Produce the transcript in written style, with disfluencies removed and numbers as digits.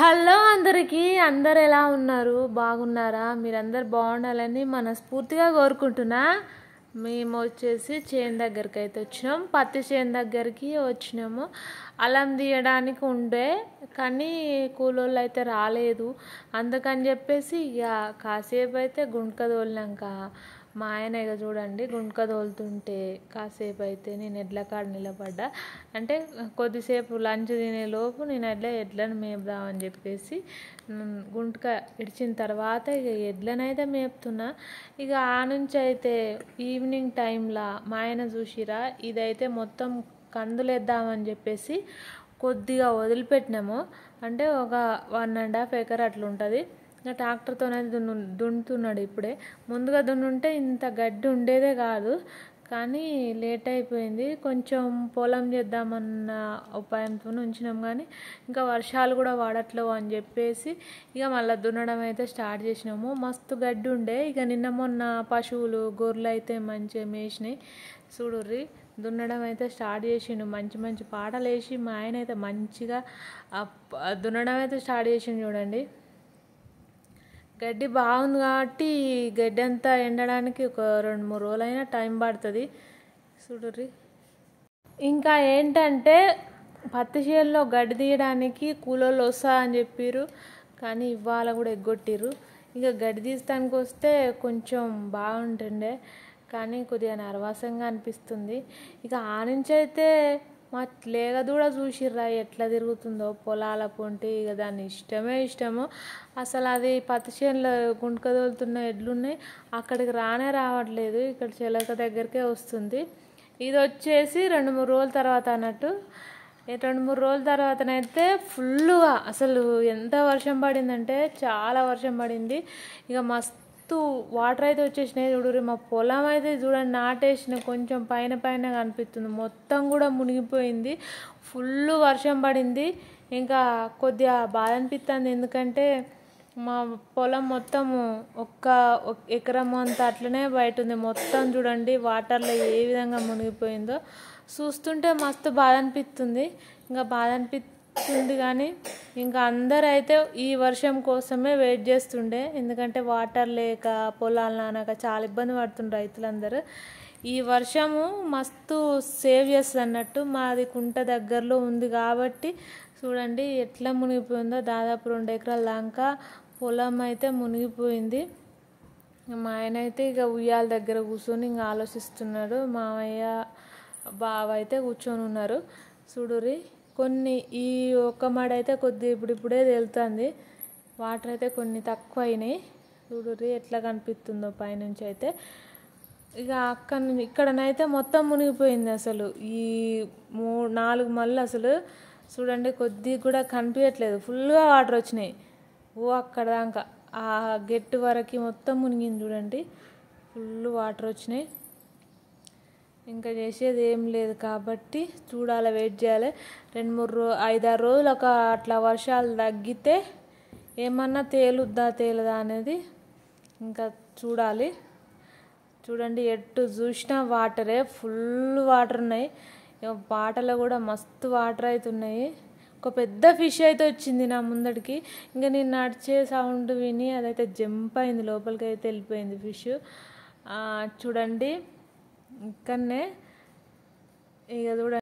Hello అందరికీ, అందరు ఎలా ఉన్నారు? బాగున్నారా? మీరందరు బాగుండాలని మనస్ఫూర్తిగా కోరుకుంటున్నా. మేము వచ్చేసి చేను దగ్గరికి అయితే వచ్చినాం, పత్తి చేను దగ్గరికి వచ్చినాము. అల్లం తీయడానికి ఉండే కానీ కూలోళ్ళు అయితే రాలేదు. అందుకని చెప్పేసి ఇక కాసేపు అయితే గుంటక తోలినాక మా ఆయన ఇక చూడండి గుంటక తోలుతుంటే కాసేపు అయితే నేను ఎడ్ల కాడ నిలబడ్డా. అంటే కొద్దిసేపు లంచ్ తినేలోపు నేను ఎడ్లను మేపుదామని చెప్పేసి గుంటక ఇడిచిన తర్వాత ఇక ఎడ్లనైతే మేపుతున్నా. ఇక ఆ నుంచి అయితే ఈవినింగ్ టైంలో మా ఆయన చూసిరా ఇదైతే మొత్తం కందులేద్దామని చెప్పేసి కొద్దిగా వదిలిపెట్టినాము. అంటే ఒక 1.5 ఎకర్ అట్లా ఉంటుంది. ఇంకా ట్రాక్టర్తోనైతే దున్నుతున్నాడు ఇప్పుడే. ముందుగా దున్నుంటే ఇంత గడ్డి ఉండేదే కాదు, కానీ లేట్ అయిపోయింది. కొంచెం పొలం చేద్దామన్న ఉపాయంతో ఉంచినాం, కానీ ఇంకా వర్షాలు కూడా వాడట్లేవు అని చెప్పేసి ఇక మళ్ళీ దున్నడం అయితే స్టార్ట్ చేసినాము. మస్తు గడ్డి ఉండే. ఇక నిన్న మొన్న పశువులు గొర్రెలు అయితే మంచిగా మేసినాయి. చూడుర్రి దున్నడం అయితే స్టార్ట్ చేసిండు. మంచి మంచి పాటలు వేసి మా ఆయన అయితే మంచిగా దున్నడం అయితే స్టార్ట్ చేసిండు. చూడండి గడ్డి బాగుంది కాబట్టి గడ్డి అంతా ఎండడానికి ఒక 2-3 రోజులైనా టైం పడుతుంది. చూడుర్రి ఇంకా ఏంటంటే పత్తి చేనులో గడ్డి తీయడానికి కూలోళ్ళు వస్తా అని చెప్పిర్రు, కానీ ఇవాళ కూడా ఎగ్గొట్టిర్రు. ఇక గడ్డి తీస్తానికి వస్తే కొంచెం బాగుంటుండే, కానీ కొద్దిగా నర్వసంగా అనిపిస్తుంది. ఇక ఆ నుంచి అయితే మా లేగదూడ చూసిర్రా ఎట్లా తిరుగుతుందో పొలాల పొంటి. ఇక దాన్ని ఇష్టము. అసలు అది పత్తి చేనులో గుంటక తోలుతున్న ఎడ్లున్నాయి, అక్కడికి రావట్లేదు. ఇక్కడ చిలక దగ్గరికే వస్తుంది. ఇది వచ్చేసి 2-3 రోజుల తర్వాత అన్నట్టు. 2-3 రోజుల తర్వాతనైతే ఫుల్గా అసలు ఎంత వర్షం పడిందంటే చాలా వర్షం పడింది. ఇక మస్తు వాటర్ అయితే వచ్చేసినాయి. చూడండి మా పొలం అయితే చూడండి నాటేసిన కొంచెం పైన కనిపిస్తుంది, మొత్తం కూడా మునిగిపోయింది. ఫుల్ వర్షం పడింది. ఇంకా కొద్దిగా బాధ అనిపిస్తుంది, ఎందుకంటే మా పొలం మొత్తము ఒక్క ఎకరం అంతా అట్లనే బయట ఉంది. మొత్తం చూడండి వాటర్లో ఏ విధంగా మునిగిపోయిందో చూస్తుంటే మస్తు బాధ అనిపిస్తుంది. ఇంకా బాధ అనిపిస్తుంది కానీ ఇంకా అందరూ అయితే ఈ వర్షం కోసమే వెయిట్ చేస్తుండే, ఎందుకంటే వాటర్ లేక పొలాలు నానక చాలా ఇబ్బంది పడుతుండ్రు రైతులందరూ. ఈ వర్షము మస్తు సేవ్ చేస్తుంది అన్నట్టు. మాది కుంట దగ్గరలో ఉంది కాబట్టి చూడండి ఎట్లా మునిగిపోయిందో. దాదాపు 2 ఎకరాల దాకా పొలం అయితే మునిగిపోయింది. మా ఆయన అయితే ఇక ఉయ్యాల దగ్గర కూర్చొని ఇంకా ఆలోచిస్తున్నాడు. మామయ్య బావ అయితే కూర్చొని ఉన్నారు. చూడుర్రి కొన్ని ఈ ఒక్క మడ అయితే కొద్ది ఇప్పుడిప్పుడే తేలుతుంది. వాటర్ అయితే కొన్ని తక్కువ అయినాయి. చూడుర్రి ఎట్లా కనిపిస్తుందో పైనుంచి అయితే. ఇక ఇక్కడనైతే మొత్తం మునిగిపోయింది. అసలు ఈ 3-4 మళ్ళీ అసలు చూడండి కొద్ది కూడా కనిపించట్లేదు. ఫుల్గా వాటర్ వచ్చినాయి. అక్కడ దాకా ఆ గెట్టు వరకు మొత్తం మునిగింది. చూడండి ఫుల్ వాటర్ వచ్చినాయి. ఇంకా చేసేది ఏం లేదు కాబట్టి చూడాలి, వెయిట్ చేయాలి. 5-6 రోజులు అట్లా వర్షాలు తగ్గితే ఏమన్నా తేలదా అనేది ఇంకా చూడాలి. చూడండి ఎటు చూసినా వాటరే, ఫుల్ వాటర్ ఉన్నాయి. వాటర్లో కూడా మస్తు వాటర్ అవుతున్నాయి. ఒక పెద్ద ఫిష్ అయితే వచ్చింది నా ముందడికి. ఇంకా నేను నడిచే సౌండ్ విని అదైతే జంప్ అయింది, లోపలికి అయితే వెళ్ళిపోయింది ఫిష్. చూడండి ఇక్కడనే ఇక చూడండి